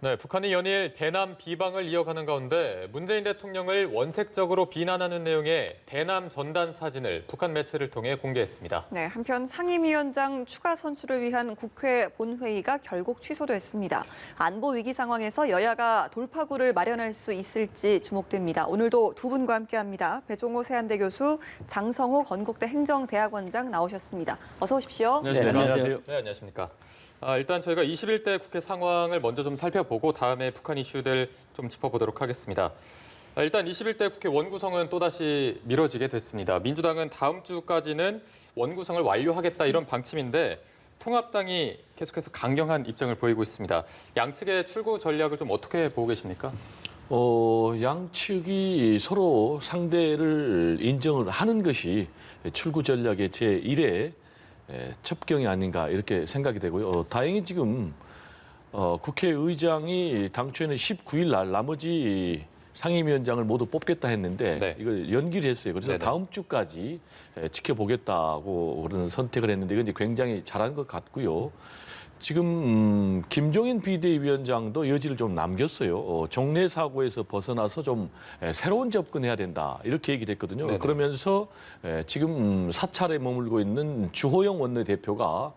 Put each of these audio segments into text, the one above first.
네, 북한이 연일 대남 비방을 이어가는 가운데 문재인 대통령을 원색적으로 비난하는 내용의 대남 전단 사진을 북한 매체를 통해 공개했습니다. 네, 한편 상임위원장 추가 선출을 위한 국회 본회의가 결국 취소됐습니다. 안보 위기 상황에서 여야가 돌파구를 마련할 수 있을지 주목됩니다. 오늘도 두 분과 함께합니다. 배종호 세한대 교수, 장성호 건국대 행정대학원장 나오셨습니다. 어서 오십시오. 네, 안녕하세요. 네, 안녕하십니까. 일단 저희가 21대 국회 상황을 먼저 좀 살펴보고 다음에 북한 이슈들 좀 짚어보도록 하겠습니다. 일단 21대 국회 원구성은 또다시 미뤄지게 됐습니다. 민주당은 다음 주까지는 원구성을 완료하겠다 이런 방침인데 통합당이 계속해서 강경한 입장을 보이고 있습니다. 양측의 출구 전략을 좀 어떻게 보고 계십니까? 양측이 서로 상대를 인정을 하는 것이 출구 전략의 제1의 첩경이 아닌가 이렇게 생각이 되고요. 다행히 지금 국회의장이 당초에는 19일 날 나머지 상임위원장을 모두 뽑겠다 했는데 네. 이걸 연기를 했어요. 그래서 네네. 다음 주까지 지켜보겠다고 그런 선택을 했는데 이건 이제 굉장히 잘한 것 같고요. 지금 김종인 비대위원장도 여지를 좀 남겼어요. 정례 사고에서 벗어나서 좀 새로운 접근해야 된다 이렇게 얘기를 했거든요. 네네. 그러면서 지금 사찰에 머물고 있는 주호영 원내대표가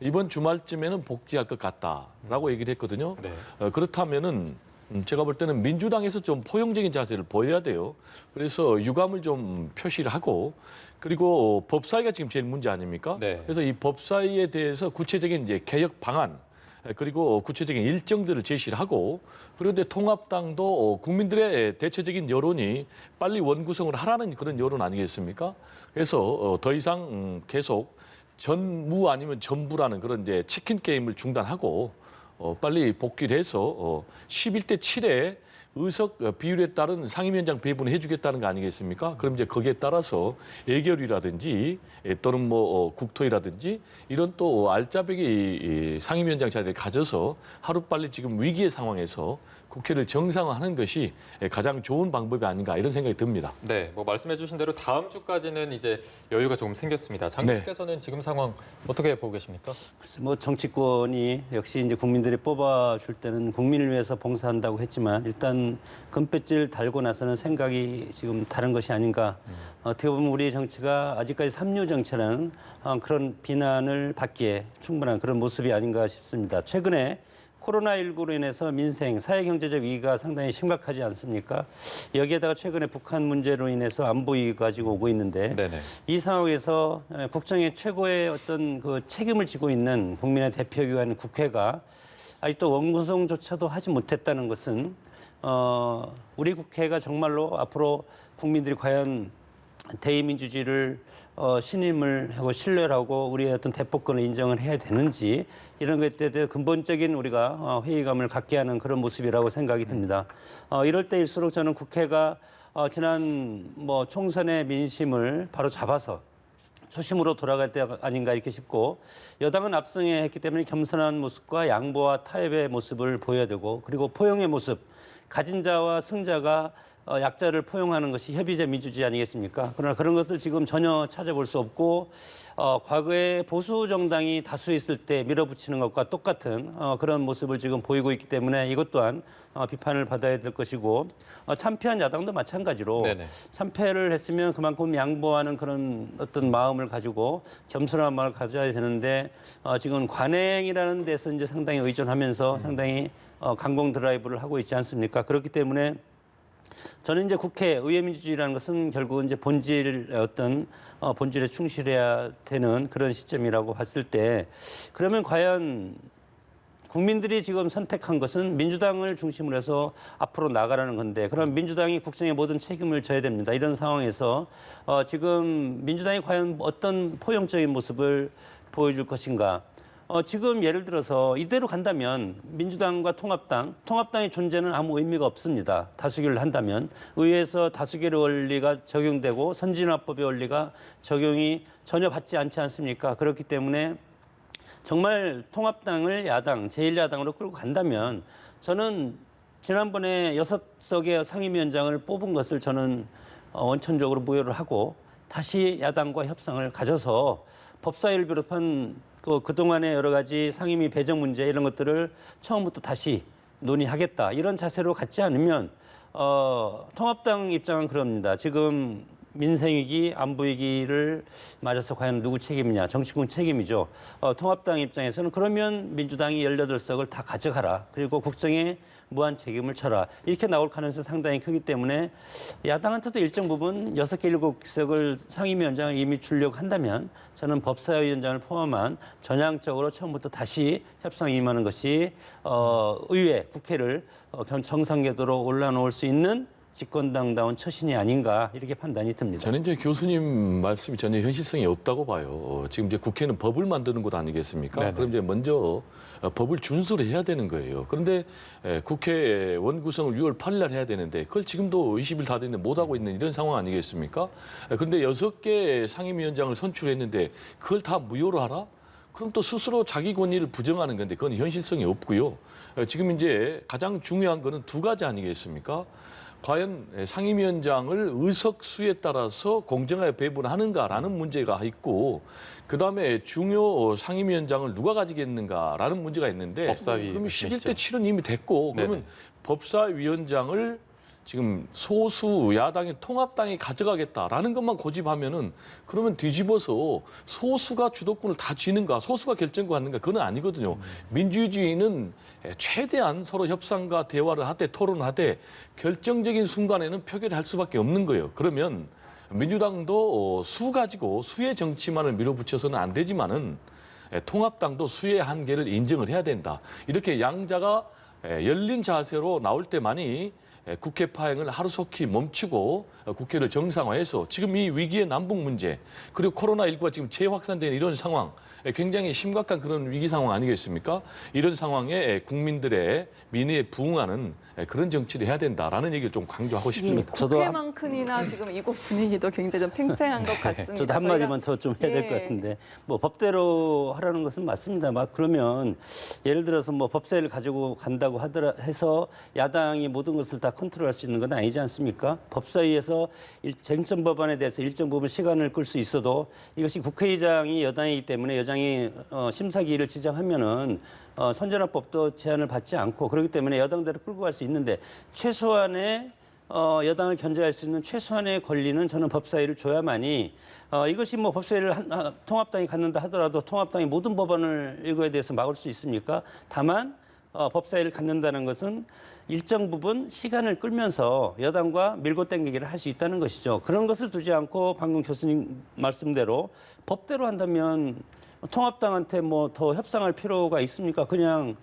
이번 주말쯤에는 복귀할 것 같다라고 얘기를 했거든요. 네. 그렇다면은 제가 볼 때는 민주당에서 좀 포용적인 자세를 보여야 돼요. 그래서 유감을 좀 표시를 하고 그리고 법사위가 지금 제일 문제 아닙니까? 네. 그래서 이 법사위에 대해서 구체적인 이제 개혁 방안 그리고 구체적인 일정들을 제시를 하고 그런데 통합당도 국민들의 대체적인 여론이 빨리 원구성을 하라는 그런 여론 아니겠습니까? 그래서 더 이상 계속 전무 아니면 전부라는 그런 이제 치킨 게임을 중단하고 빨리 복귀를 해서 11대 7의 의석 비율에 따른 상임위원장 배분을 해주겠다는 거 아니겠습니까? 그럼 이제 거기에 따라서 예결위라든지 또는 뭐 국토위라든지 이런 또 알짜배기 상임위원장 자리를 가져서 하루빨리 지금 위기의 상황에서 국회를 정상화하는 것이 가장 좋은 방법이 아닌가 이런 생각이 듭니다. 네, 뭐 말씀해주신 대로 다음 주까지는 이제 여유가 조금 생겼습니다. 장 교수께서는 지금 상황 어떻게 보고 계십니까? 글쎄 뭐 정치권이 역시 이제 국민들이 뽑아줄 때는 국민을 위해서 봉사한다고 했지만 일단 금배지를 달고 나서는 생각이 지금 다른 것이 아닌가. 어떻게 보면 우리 정치가 아직까지 삼류 정치라는 그런 비난을 받기에 충분한 그런 모습이 아닌가 싶습니다. 최근에 코로나19로 인해서 민생, 사회경제적 위기가 상당히 심각하지 않습니까? 여기에다가 최근에 북한 문제로 인해서 안보 위기가 가지고 오고 있는데 네네. 이 상황에서 국정의 최고의 어떤 그 책임을 지고 있는 국민의 대표기관 국회가 아직도 원구성조차도 하지 못했다는 것은 우리 국회가 정말로 앞으로 국민들이 과연 대의민주주의를 신임을 하고 신뢰를 하고 우리의 어떤 대포권을 인정을 해야 되는지 이런 것에 대해 근본적인 우리가 회의감을 갖게 하는 그런 모습이라고 생각이 듭니다. 이럴 때일수록 저는 국회가 지난 뭐 총선의 민심을 바로 잡아서 초심으로 돌아갈 때 아닌가 이렇게 싶고 여당은 압승해 했기 때문에 겸손한 모습과 양보와 타협의 모습을 보여야 되고 그리고 포용의 모습 가진 자와 승자가 약자를 포용하는 것이 협의제 민주주의 아니겠습니까? 그러나 그런 것을 지금 전혀 찾아볼 수 없고 과거에 보수 정당이 다수있을 때 밀어붙이는 것과 똑같은 그런 모습을 지금 보이고 있기 때문에 이것 또한 비판을 받아야 될 것이고 참패한 야당도 마찬가지로 네네. 참패를 했으면 그만큼 양보하는 그런 어떤 마음을 가지고 겸손한 마음을 가져야 되는데 지금 관행이라는 데서 이제 상당히 의존하면서 상당히 강공 드라이브를 하고 있지 않습니까? 그렇기 때문에 저는 이제 국회 의회 민주주의라는 것은 결국은 이제 본질에 충실해야 되는 그런 시점이라고 봤을 때 그러면 과연 국민들이 지금 선택한 것은 민주당을 중심으로 해서 앞으로 나가라는 건데 그럼 민주당이 국정의 모든 책임을 져야 됩니다. 이런 상황에서 지금 민주당이 과연 어떤 포용적인 모습을 보여줄 것인가. 지금 예를 들어서 이대로 간다면 민주당과 통합당의 존재는 아무 의미가 없습니다. 다수결을 한다면 의회에서 다수결의 원리가 적용되고 선진화법의 원리가 적용이 전혀 받지 않지 않습니까? 그렇기 때문에 정말 통합당을 야당, 제1야당으로 끌고 간다면 저는 지난번에 6석의 상임위원장을 뽑은 것을 저는 원천적으로 무효를 하고 다시 야당과 협상을 가져서 법사위를 비롯한 그동안의 여러 가지 상임위 배정 문제 이런 것들을 처음부터 다시 논의하겠다 이런 자세로 갖지 않으면 통합당 입장은 그럽니다. 지금 민생위기, 안보위기를 맞아서 과연 누구 책임이냐, 정치권 책임이죠. 통합당 입장에서는 그러면 민주당이 18석을 다 가져가라. 그리고 국정에 무한 책임을 져라. 이렇게 나올 가능성이 상당히 크기 때문에 야당한테도 일정 부분 6개, 7석을 상임위원장을 이미 주려고 한다면 저는 법사위원장을 포함한 전향적으로 처음부터 다시 협상에 임하는 것이 의회, 국회를 정상궤도로 올라놓을 수 있는 집권당다운 처신이 아닌가 이렇게 판단이 듭니다. 저는 이제 교수님 말씀이 전혀 현실성이 없다고 봐요. 지금 이제 국회는 법을 만드는 곳 아니겠습니까? 네네. 그럼 이제 먼저 법을 준수를 해야 되는 거예요. 그런데 국회 원구성을 6월 8일 날 해야 되는데 그걸 지금도 20일 다 됐는데 못 하고 있는 이런 상황 아니겠습니까? 그런데 6개 상임위원장을 선출했는데 그걸 다 무효로 하라? 그럼 또 스스로 자기 권위를 부정하는 건데 그건 현실성이 없고요. 지금 이제 가장 중요한 거는 두 가지 아니겠습니까? 과연 상임위원장을 의석수에 따라서 공정하게 배분하는가라는 문제가 있고 그다음에 중요 상임위원장을 누가 가지겠는가라는 문제가 있는데 법사위 그러면 말씀이시죠? 11대 7은 이미 됐고 그러면 네네. 법사위원장을 지금 소수 야당의 통합당이 가져가겠다라는 것만 고집하면은 그러면 뒤집어서 소수가 주도권을 다 쥐는가 소수가 결정권 하는가 그건 아니거든요. 민주주의는 최대한 서로 협상과 대화를 하되 토론을 하되 결정적인 순간에는 표결할 수밖에 없는 거예요. 그러면 민주당도 수 가지고 수의 정치만을 밀어붙여서는 안 되지만은 통합당도 수의 한계를 인정을 해야 된다. 이렇게 양자가 열린 자세로 나올 때만이 국회 파행을 하루속히 멈추고 국회를 정상화해서 지금 이 위기의 남북 문제 그리고 코로나19가 지금 재확산되는 이런 상황 굉장히 심각한 그런 위기 상황 아니겠습니까? 이런 상황에 국민들의 민의에 부응하는 그런 정치를 해야 된다라는 얘기를 좀 강조하고 예, 싶습니다. 국회만큼이나 지금 이곳 분위기도 굉장히 좀 팽팽한 것 같습니다. 저도 한마디만 더 좀 해야 될 것 같은데 뭐 법대로 하라는 것은 맞습니다. 막 그러면 예를 들어서 뭐 법사위를 가지고 간다고 해서 야당이 모든 것을 다 컨트롤할 수 있는 건 아니지 않습니까? 법사위에서 쟁점 법안에 대해서 일정 부분 시간을 끌 수 있어도 이것이 국회의장이 여당이기 때문에 여당이 심사기일을 지정하면은 선전화법도 제한을 받지 않고 그렇기 때문에 여당대로 끌고 갈 수 있는데 최소한의 여당을 견제할 수 있는 최소한의 권리는 저는 법사위를 줘야만이 이것이 뭐 법사위를 통합당이 갖는다 하더라도 통합당이 모든 법안을 이거에 대해서 막을 수 있습니까? 다만 법사위를 갖는다는 것은 일정 부분 시간을 끌면서 여당과 밀고 당기기를 할 수 있다는 것이죠. 그런 것을 두지 않고 방금 교수님 말씀대로 법대로 한다면 통합당한테 뭐 더 협상할 필요가 있습니까? 그냥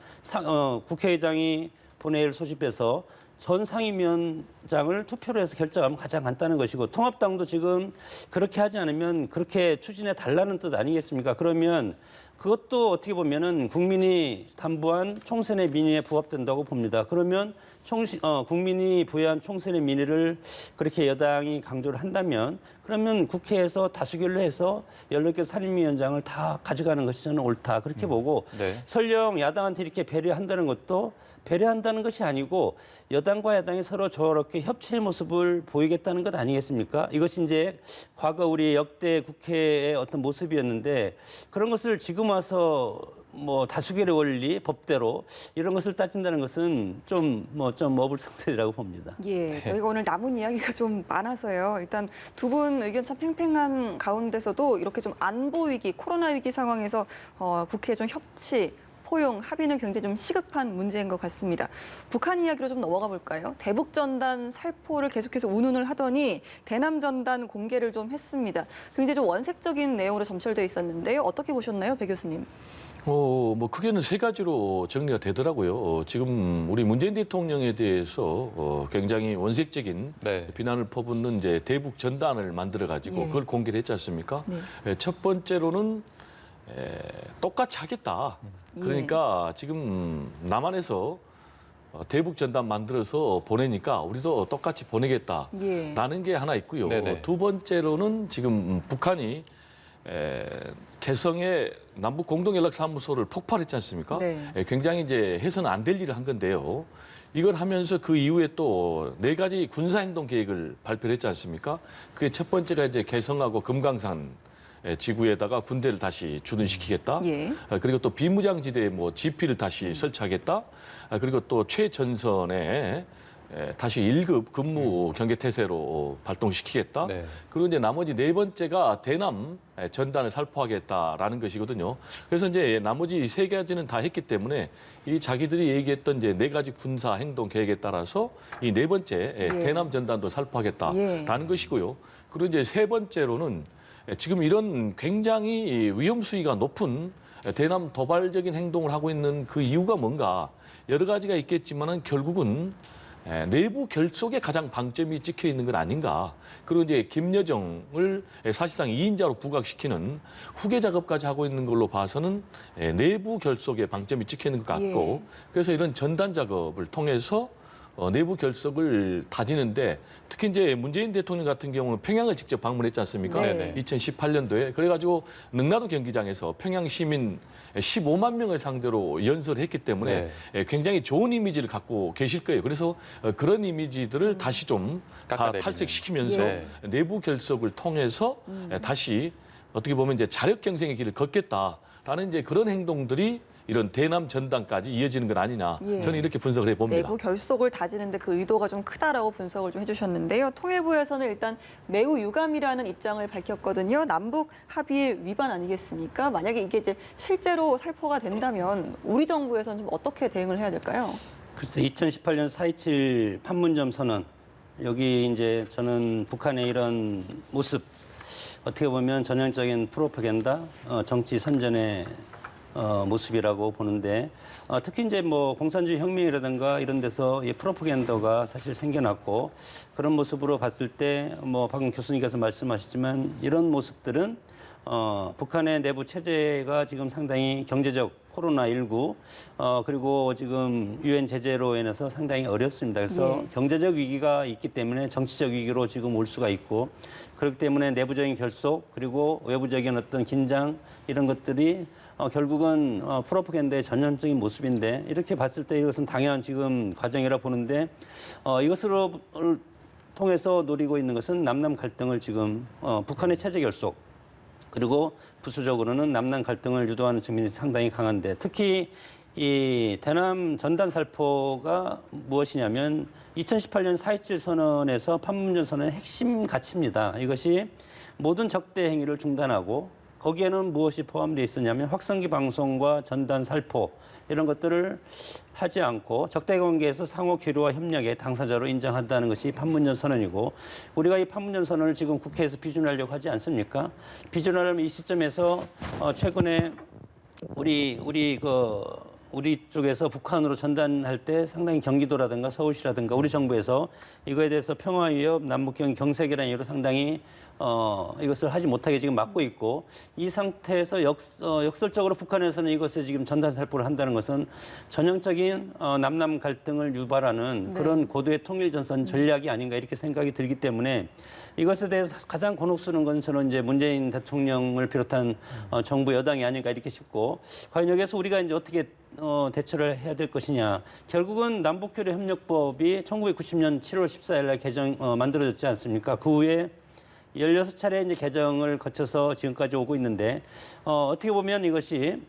국회의장이 본회의를 소집해서 전 상임위원장을 투표로 해서 결정하면 가장 간단한 것이고 통합당도 지금 그렇게 하지 않으면 그렇게 추진해 달라는 뜻 아니겠습니까? 그러면 그것도 어떻게 보면은 국민이 담보한 총선의 민의에 부합된다고 봅니다. 그러면 국민이 부여한 총선의 민의를 그렇게 여당이 강조를 한다면 그러면 국회에서 다수결로 해서 18개 상임위원장을 다 가져가는 것이 저는 옳다. 그렇게 보고 네. 설령 야당한테 이렇게 배려한다는 것도 배려한다는 것이 아니고 여당과 야당이 서로 저렇게 협치의 모습을 보이겠다는 것 아니겠습니까? 이것이 이제 과거 우리 역대 국회의 어떤 모습이었는데 그런 것을 지금 와서 뭐 다수결의 원리, 법대로 이런 것을 따진다는 것은 좀 어불성설이라고 봅니다. 예, 저희가 오늘 남은 이야기가 좀 많아서요. 일단 두 분 의견 참 팽팽한 가운데서도 이렇게 좀 안보 위기, 코로나 위기 상황에서 국회 좀 협치, 포용, 합의는 굉장히 좀 시급한 문제인 것 같습니다. 북한 이야기로 좀 넘어가 볼까요? 대북전단 살포를 계속해서 운운을 하더니 대남전단 공개를 좀 했습니다. 굉장히 좀 원색적인 내용으로 점철되어 있었는데요. 어떻게 보셨나요, 배 교수님? 뭐 크게는 세 가지로 정리가 되더라고요. 지금 우리 문재인 대통령에 대해서 굉장히 원색적인 네. 비난을 퍼붓는 이제 대북 전단을 만들어 가지고 예. 그걸 공개를 했지 않습니까? 네. 첫 번째로는 똑같이 하겠다. 그러니까 지금 남한에서 대북 전단 만들어서 보내니까 우리도 똑같이 보내겠다라는 예. 게 하나 있고요. 네네. 두 번째로는 지금 북한이 개성의 남북 공동연락사무소를 폭발했지 않습니까? 네. 굉장히 이제 해서는 안 될 일을 한 건데요. 이걸 하면서 그 이후에 또 4가지 군사행동 계획을 발표를 했지 않습니까? 그게 첫 번째가 이제 개성하고 금강산 지구에다가 군대를 다시 주둔시키겠다. 예. 그리고 또 비무장지대에 뭐 지피를 다시 설치하겠다. 그리고 또 최전선에 다시 1급 근무 경계태세로 발동시키겠다. 네. 그리고 이제 나머지 네 번째가 대남 전단을 살포하겠다라는 것이거든요. 그래서 이제 나머지 세 가지는 다 했기 때문에 이 자기들이 얘기했던 이제 네 가지 군사 행동 계획에 따라서 이 네 번째 대남 전단도 살포하겠다라는 것이고요. 그리고 이제 세 번째로는 지금 이런 굉장히 위험 수위가 높은 대남 도발적인 행동을 하고 있는 그 이유가 뭔가 여러 가지가 있겠지만은 결국은 내부 결속에 가장 방점이 찍혀 있는 건 아닌가. 그리고 이제 김여정을 사실상 2인자로 부각시키는 후계 작업까지 하고 있는 걸로 봐서는 내부 결속에 방점이 찍혀 있는 것 같고 그래서 이런 전단 작업을 통해서 내부 결속을 다지는데 특히 이제 문재인 대통령 같은 경우는 평양을 직접 방문했지 않습니까? 네. 2018년도에 그래가지고 능라도 경기장에서 평양 시민 15만 명을 상대로 연설을 했기 때문에 굉장히 좋은 이미지를 갖고 계실 거예요. 그래서 그런 이미지들을 다시 좀 다 깎아내리는. 탈색시키면서 내부 결속을 통해서 다시 어떻게 보면 이제 자력 경쟁의 길을 걷겠다라는 이제 그런 행동들이 이런 대남 전단까지 이어지는 건 아니냐. 저는 이렇게 분석을 해봅니다. 내부 결속을 다지는데 그 의도가 좀 크다라고 분석을 좀 해주셨는데요. 통일부에서는 일단 매우 유감이라는 입장을 밝혔거든요. 남북 합의 위반 아니겠습니까? 만약에 이게 이제 실제로 살포가 된다면 우리 정부에서는 좀 어떻게 대응을 해야 될까요? 글쎄 2018년 4.27 판문점 선언 여기 이제 저는 북한의 이런 모습 어떻게 보면 전형적인 프로파간다 정치 선전의 모습이라고 보는데 특히 이제 뭐 공산주의 혁명이라든가 이런 데서 이 프로파간다가 사실 생겨났고 그런 모습으로 봤을 때 뭐 방금 교수님께서 말씀하셨지만 이런 모습들은 북한의 내부 체제가 지금 상당히 경제적 코로나19 그리고 지금 유엔 제재로 인해서 상당히 어렵습니다. 그래서 경제적 위기가 있기 때문에 정치적 위기로 지금 올 수가 있고 그렇기 때문에 내부적인 결속 그리고 외부적인 어떤 긴장 이런 것들이 결국은 프로파간다의 전형적인 모습인데 이렇게 봤을 때 이것은 당연한 지금 과정이라 보는데 이것으로 통해서 노리고 있는 것은 남남 갈등을 지금 북한의 체제 결속 그리고 부수적으로는 남남 갈등을 유도하는 측면이 상당히 강한데 특히 이 대남 전단 살포가 무엇이냐면 2018년 4.27 선언에서 판문점 선언의 핵심 가치입니다. 이것이 모든 적대 행위를 중단하고 거기에는 무엇이 포함되어 있었냐면 확성기 방송과 전단 살포 이런 것들을 하지 않고 적대 관계에서 상호 교류와 협력의 당사자로 인정한다는 것이 판문점 선언이고 우리가 이 판문점 선언을 지금 국회에서 비준하려고 하지 않습니까? 비준하려면 이 시점에서 최근에 우리 쪽에서 북한으로 전단할 때 상당히 경기도라든가 서울시라든가 우리 정부에서 이거에 대해서 평화 위협, 남북경 경색이라는 이유로 상당히 이것을 하지 못하게 지금 막고 있고 이 상태에서 역설적으로 북한에서는 이것을 지금 전단 살포를 한다는 것은 전형적인 남남 갈등을 유발하는 그런 고도의 통일 전선 전략이 아닌가 이렇게 생각이 들기 때문에 이것에 대해서 가장 곤혹스러운 건 저는 이제 문재인 대통령을 비롯한 정부 여당이 아닌가 이렇게 싶고 과연 여기에서 우리가 이제 어떻게 대처를 해야 될 것이냐. 결국은 남북교류협력법이 1990년 7월 14일 날 만들어졌지 않습니까? 그 후에 16차례 이제 개정을 거쳐서 지금까지 오고 있는데 어떻게 보면 이것이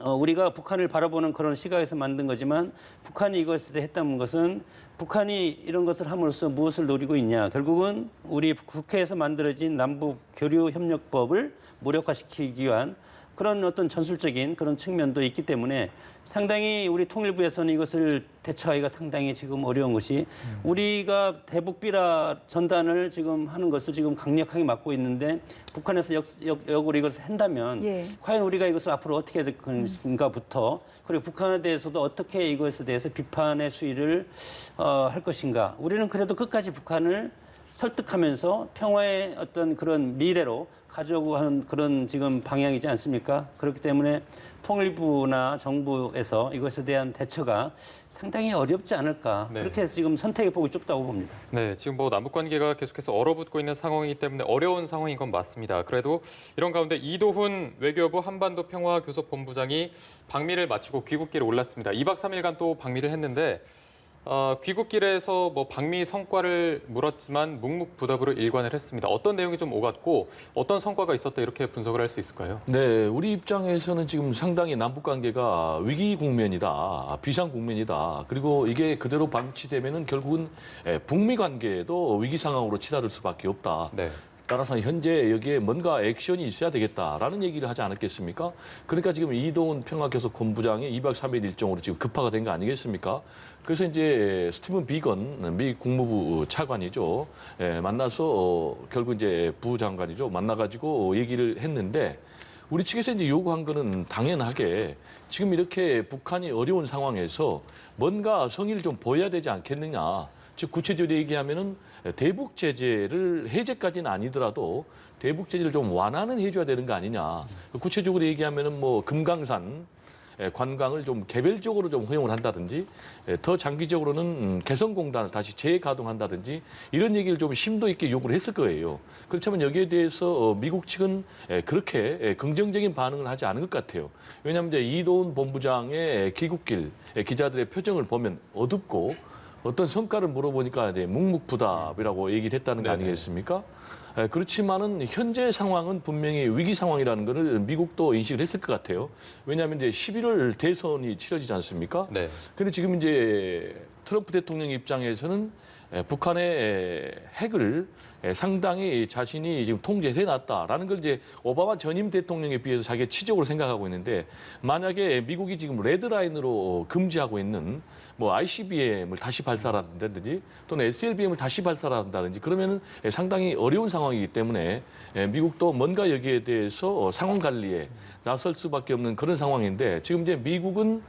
우리가 북한을 바라보는 그런 시각에서 만든 거지만 북한이 이것을 했다는 것은 북한이 이런 것을 함으로써 무엇을 노리고 있냐. 결국은 우리 국회에서 만들어진 남북교류협력법을 무력화시키기 위한 그런 어떤 전술적인 그런 측면도 있기 때문에 상당히 우리 통일부에서는 이것을 대처하기가 상당히 지금 어려운 것이 우리가 대북 비라 전단을 지금 하는 것을 지금 강력하게 막고 있는데 북한에서 역으로 이것을 한다면 과연 우리가 이것을 앞으로 어떻게 해야 될 것인가부터 그리고 북한에 대해서도 어떻게 이것에 대해서 비판의 수위를 할 것인가. 우리는 그래도 끝까지 북한을 설득하면서 평화의 어떤 그런 미래로 가져오고 하는 그런 지금 방향이지 않습니까? 그렇기 때문에 통일부나 정부에서 이것에 대한 대처가 상당히 어렵지 않을까. 그렇게 해서 지금 선택의 폭이 좁다고 봅니다. 네, 지금 뭐 남북 관계가 계속해서 얼어붙고 있는 상황이기 때문에 어려운 상황인 건 맞습니다. 그래도 이런 가운데 이도훈 외교부 한반도 평화교섭본부장이 방미를 마치고 귀국길에 올랐습니다. 2박 3일간 또 방미를 했는데 귀국길에서 뭐 방미 성과를 물었지만 묵묵부답으로 일관을 했습니다. 어떤 내용이 좀 오갔고 어떤 성과가 있었다 이렇게 분석을 할 수 있을까요? 네, 우리 입장에서는 지금 상당히 남북 관계가 위기 국면이다, 비상 국면이다. 그리고 이게 그대로 방치되면은 결국은 북미 관계도 위기 상황으로 치달을 수밖에 없다. 네. 따라서 현재 여기에 뭔가 액션이 있어야 되겠다라는 얘기를 하지 않았겠습니까? 그러니까 지금 이동훈 평화교섭 본부장이 2박 3일 일정으로 지금 급파가 된 거 아니겠습니까? 그래서 이제 스티븐 비건 미 국무부 차관이죠. 만나서 결국 이제 부장관이죠. 만나가지고 얘기를 했는데 우리 측에서 이제 요구한 거는 당연하게 지금 이렇게 북한이 어려운 상황에서 뭔가 성의를 좀 보여야 되지 않겠느냐. 즉 구체적으로 얘기하면은 대북 제재를 해제까지는 아니더라도 대북 제재를 좀 완화는 해줘야 되는 거 아니냐. 구체적으로 얘기하면은 뭐 금강산 관광을 좀 개별적으로 좀 허용을 한다든지 더 장기적으로는 개성공단을 다시 재가동한다든지 이런 얘기를 좀 심도 있게 요구를 했을 거예요. 그렇다면 여기에 대해서 미국 측은 그렇게 긍정적인 반응을 하지 않은 것 같아요. 왜냐하면 이제 이도훈 본부장의 귀국길 기자들의 표정을 보면 어둡고 어떤 성과를 물어보니까 이제 묵묵부답이라고 얘기를 했다는 거 네네. 아니겠습니까? 그렇지만은 현재 상황은 분명히 위기 상황이라는 것을 미국도 인식을 했을 것 같아요. 왜냐하면 이제 11월 대선이 치러지지 않습니까? 네. 근데 지금 이제 트럼프 대통령 입장에서는 북한의 핵을 상당히 자신이 지금 통제해 놨다라는 걸 이제 오바마 전임 대통령에 비해서 자기가 치적으로 생각하고 있는데 만약에 미국이 지금 레드라인으로 금지하고 있는 뭐 ICBM을 다시 발사한다든지 또는 SLBM을 다시 발사한다든지 그러면은 상당히 어려운 상황이기 때문에 미국도 뭔가 여기에 대해서 상황 관리에 나설 수밖에 없는 그런 상황인데 지금 이제 미국은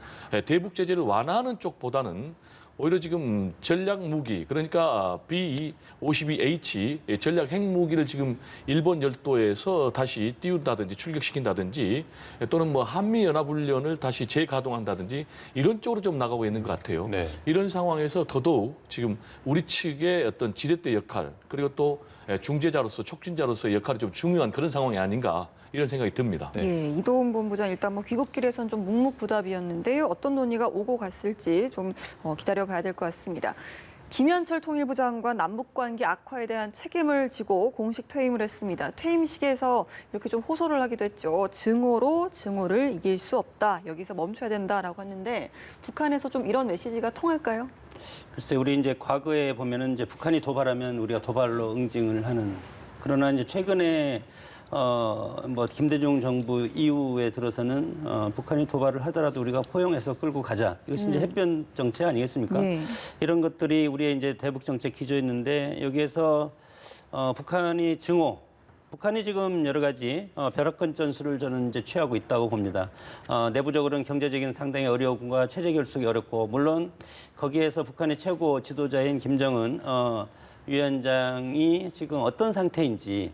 대북 제재를 완화하는 쪽보다는 오히려 지금 전략 무기 그러니까 B-52H 전략 핵무기를 지금 일본 열도에서 다시 띄운다든지 출격시킨다든지 또는 뭐 한미 연합 훈련을 다시 재가동한다든지 이런 쪽으로 좀 나가고 있는 것 같아요. 네. 이런 상황에서 더더욱 지금 우리 측의 어떤 지렛대 역할 그리고 또 중재자로서 촉진자로서의 역할이 좀 중요한 그런 상황이 아닌가 이런 생각이 듭니다. 예, 이도훈 본부장 일단 뭐 귀국길에선 좀 묵묵부답이었는데요. 어떤 논의가 오고 갔을지 좀 기다려봐야 될 것 같습니다. 김현철 통일부 장관 남북관계 악화에 대한 책임을 지고 공식 퇴임을 했습니다. 퇴임식에서 이렇게 좀 호소를 하기도 했죠. 증오로 증오를 이길 수 없다. 여기서 멈춰야 된다라고 했는데 북한에서 좀 이런 메시지가 통할까요? 글쎄, 우리 이제 과거에 보면은 이제 북한이 도발하면 우리가 도발로 응징을 하는. 그러나 이제 최근에 뭐 김대중 정부 이후에 들어서는 북한이 도발을 하더라도 우리가 포용해서 끌고 가자. 이것이 이제 해변 정책 아니겠습니까? 네. 이런 것들이 우리의 이제 대북 정책 기조였는데 여기에서 북한이 증오. 북한이 지금 여러 가지 벼락건 전술을 저는 이제 취하고 있다고 봅니다. 내부적으로는 경제적인 상당히 어려움과 체제 결속이 어렵고 물론 거기에서 북한의 최고 지도자인 김정은 위원장이 지금 어떤 상태인지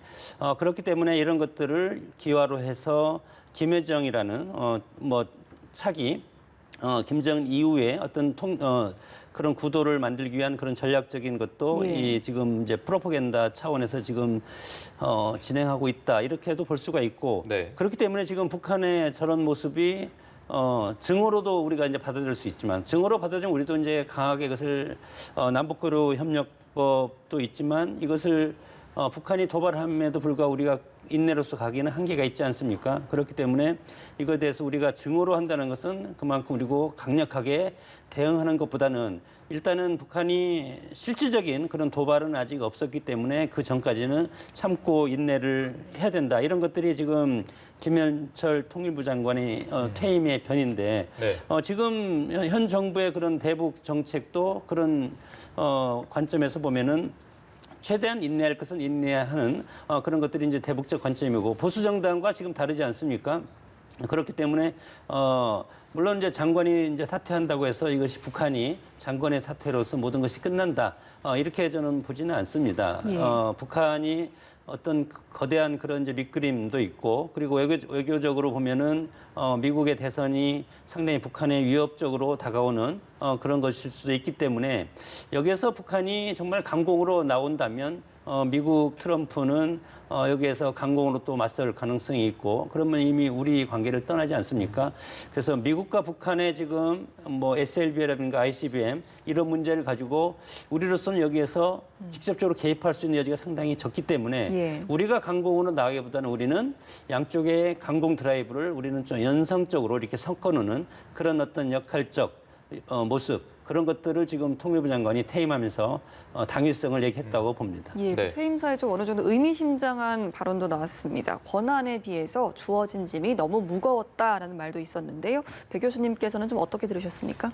그렇기 때문에 이런 것들을 기화로 해서 김여정이라는 뭐 차기 김정은 이후에 어떤 그런 구도를 만들기 위한 그런 전략적인 것도 예. 이 지금 이제 프로파간다 차원에서 지금 진행하고 있다 이렇게도 볼 수가 있고 네. 그렇기 때문에 지금 북한의 저런 모습이 증오로도 우리가 이제 받아들일 수 있지만 증오로 받아들이면 우리도 이제 강하게 이것을 남북구로 협력법도 있지만 이것을 북한이 도발함에도 불구하고 우리가 인내로서 가기는 한계가 있지 않습니까? 그렇기 때문에 이거에 대해서 우리가 증오로 한다는 것은 그만큼 그리고 강력하게 대응하는 것보다는 일단은 북한이 실질적인 그런 도발은 아직 없었기 때문에 그 전까지는 참고 인내를 해야 된다. 이런 것들이 지금 김현철 통일부 장관의 퇴임의 변인데 네. 지금 현 정부의 그런 대북 정책도 그런 관점에서 보면은 최대한 인내할 것은 인내하는 그런 것들이 이제 대북적 관점이고 보수 정당과 지금 다르지 않습니까? 그렇기 때문에 물론 이제 장관이 이제 사퇴한다고 해서 이것이 북한이 장관의 사퇴로서 모든 것이 끝난다 이렇게 저는 보지는 않습니다. 예. 북한이 어떤 거대한 그런 이제 밑그림도 있고 그리고 외교적으로 보면은 미국의 대선이 상당히 북한에 위협적으로 다가오는 그런 것일 수도 있기 때문에 여기에서 북한이 정말 강공으로 나온다면 미국 트럼프는 여기에서 강공으로 또 맞설 가능성이 있고 그러면 이미 우리 관계를 떠나지 않습니까? 그래서 미국과 북한의 지금 뭐 SLBM이라든가 ICBM 이런 문제를 가지고 우리로서는 여기에서 직접적으로 개입할 수 있는 여지가 상당히 적기 때문에 예. 우리가 강공으로 나가기보다는 우리는 양쪽의 강공 드라이브를 우리는 좀 연성적으로 이렇게 섞어놓는 그런 어떤 역할적 모습 그런 것들을 지금 통일부 장관이 퇴임하면서 당위성을 얘기했다고 봅니다. 예, 네. 퇴임사에 좀 어느 정도 의미심장한 발언도 나왔습니다. 권한에 비해서 주어진 짐이 너무 무거웠다라는 말도 있었는데요. 배 교수님께서는 좀 어떻게 들으셨습니까?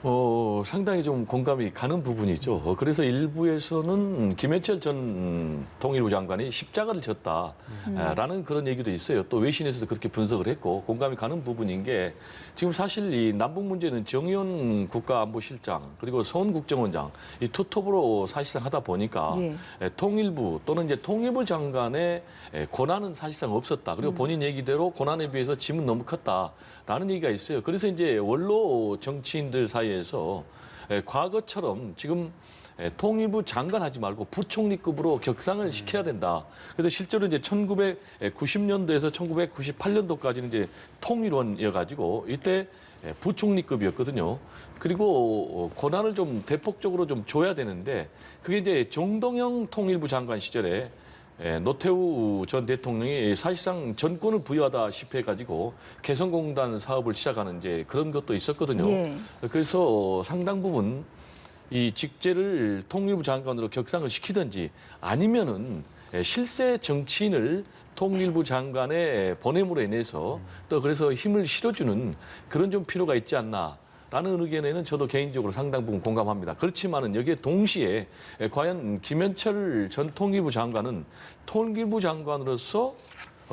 상당히 좀 공감이 가는 부분이죠. 그래서 일부에서는 김현철 전 통일부 장관이 십자가를 졌다라는 그런 얘기도 있어요. 또 외신에서도 그렇게 분석을 했고 공감이 가는 부분인 게 지금 사실 이 남북 문제는 정의원 국가안보실장 그리고 서훈 국정원장 이 투톱으로 사실상 하다 보니까 예. 통일부 또는 이제 통일부 장관의 권한은 사실상 없었다. 그리고 본인 얘기대로 권한에 비해서 짐은 너무 컸다라는 얘기가 있어요. 그래서 이제 원로 정치인들 사이에서 과거처럼 지금 통일부 장관 하지 말고 부총리급으로 격상을 시켜야 된다. 그래서 실제로 이제 1990년도에서 1998년도까지는 이제 통일원이어가지고 이때 부총리급이었거든요. 그리고 권한을 좀 대폭적으로 좀 줘야 되는데 그게 이제 정동영 통일부 장관 시절에 노태우 전 대통령이 사실상 전권을 부여하다시피 해가지고 개성공단 사업을 시작하는 이제 그런 것도 있었거든요. 예. 그래서 상당 부분 이 직제를 통일부 장관으로 격상을 시키든지 아니면은 실세 정치인을 통일부 장관의 보냄으로 인해서 또 그래서 힘을 실어주는 그런 좀 필요가 있지 않나라는 의견에는 저도 개인적으로 상당 부분 공감합니다. 그렇지만은 여기에 동시에 과연 김현철 전 통일부 장관은 통일부 장관으로서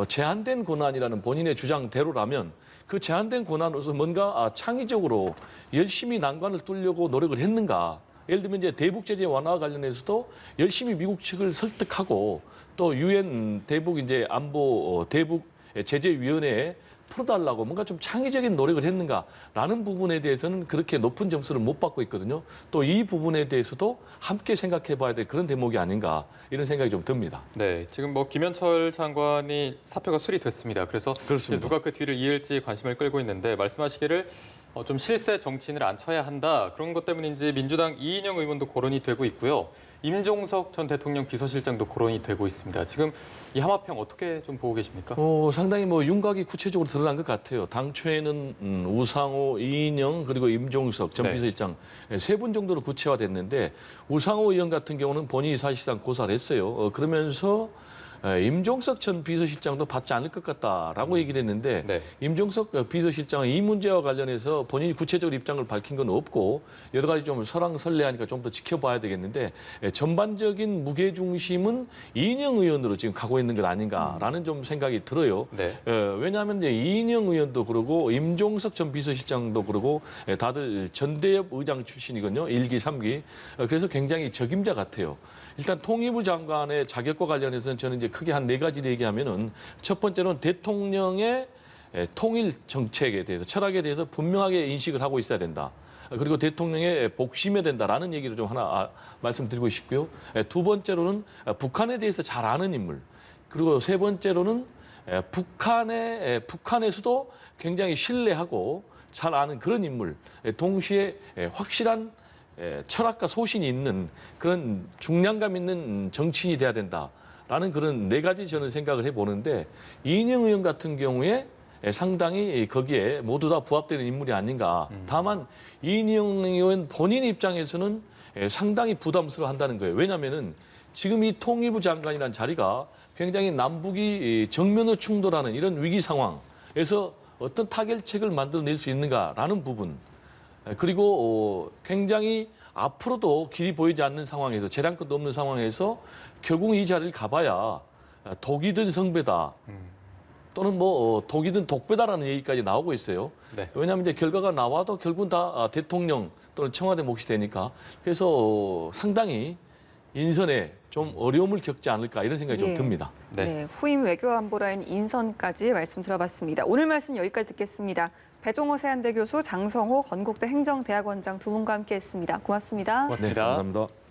제한된 권한이라는 본인의 주장대로라면 그 제한된 권한으로서 뭔가 창의적으로 열심히 난관을 뚫려고 노력을 했는가? 예를 들면 이제 대북 제재 완화와 관련해서도 열심히 미국 측을 설득하고 또 유엔 대북 이제 안보 대북 제재위원회에 풀어달라고 뭔가 좀 창의적인 노력을 했는가라는 부분에 대해서는 그렇게 높은 점수를 못 받고 있거든요. 또 이 부분에 대해서도 함께 생각해봐야 될 그런 대목이 아닌가 이런 생각이 좀 듭니다. 네, 지금 뭐 김현철 장관이 사표가 수리됐습니다. 그래서 이제 누가 그 뒤를 이을지 관심을 끌고 있는데 말씀하시기를 좀 실세 정치인을 안 쳐야 한다. 그런 것 때문인지 민주당 이인영 의원도 거론이 되고 있고요. 임종석 전 대통령 비서실장도 거론이 되고 있습니다. 지금 이 함합형 어떻게 좀 보고 계십니까? 상당히 뭐 윤곽이 구체적으로 드러난 것 같아요. 당초에는 우상호, 이인영 그리고 임종석 전 네. 비서실장 세 분 정도로 구체화됐는데 우상호 의원 같은 경우는 본인이 사실상 고사를 했어요. 그러면서 임종석 전 비서실장도 받지 않을 것 같다라고 얘기를 했는데 네. 임종석 비서실장은 이 문제와 관련해서 본인이 구체적으로 입장을 밝힌 건 없고 여러 가지 좀 설랑설레하니까 좀 더 지켜봐야 되겠는데 전반적인 무게중심은 이인영 의원으로 지금 가고 있는 것 아닌가라는 좀 생각이 들어요. 네. 왜냐하면 이제 이인영 의원도 그러고 임종석 전 비서실장도 그러고 다들 전대협 의장 출신이거든요. 1기, 3기. 그래서 굉장히 적임자 같아요. 일단 통일부 장관의 자격과 관련해서는 저는 이제 크게 한 네 가지를 얘기하면은 첫 번째로는 대통령의 통일 정책에 대해서 철학에 대해서 분명하게 인식을 하고 있어야 된다. 그리고 대통령의 복심해야 된다라는 얘기를 좀 하나 말씀드리고 싶고요. 두 번째로는 북한에 대해서 잘 아는 인물. 그리고 세 번째로는 북한에서도 굉장히 신뢰하고 잘 아는 그런 인물. 동시에 확실한 철학과 소신이 있는 그런 중량감 있는 정치인이 돼야 된다라는 그런 네 가지 저는 생각을 해보는데 이인영 의원 같은 경우에 상당히 거기에 모두 다 부합되는 인물이 아닌가. 다만 이인영 의원 본인 입장에서는 상당히 부담스러워한다는 거예요. 왜냐하면은 지금 이 통일부 장관이라는 자리가 굉장히 남북이 정면으로 충돌하는 이런 위기 상황에서 어떤 타결책을 만들어낼 수 있는가라는 부분. 그리고 굉장히 앞으로도 길이 보이지 않는 상황에서 재량권도 없는 상황에서 결국 이 자리를 가봐야 독이든 성배다 또는 뭐 독이든 독배다라는 얘기까지 나오고 있어요. 네. 왜냐하면 이제 결과가 나와도 결국은 다 대통령 또는 청와대 몫이 되니까 그래서 상당히 인선에 좀 어려움을 겪지 않을까 이런 생각이 예. 좀 듭니다. 네. 네, 후임 외교안보라인 인선까지 말씀 들어봤습니다. 오늘 말씀 여기까지 듣겠습니다. 배종호 세한대 교수, 장성호 건국대 행정대학원장 두 분과 함께했습니다. 고맙습니다. 고맙습니다. 네, 감사합니다.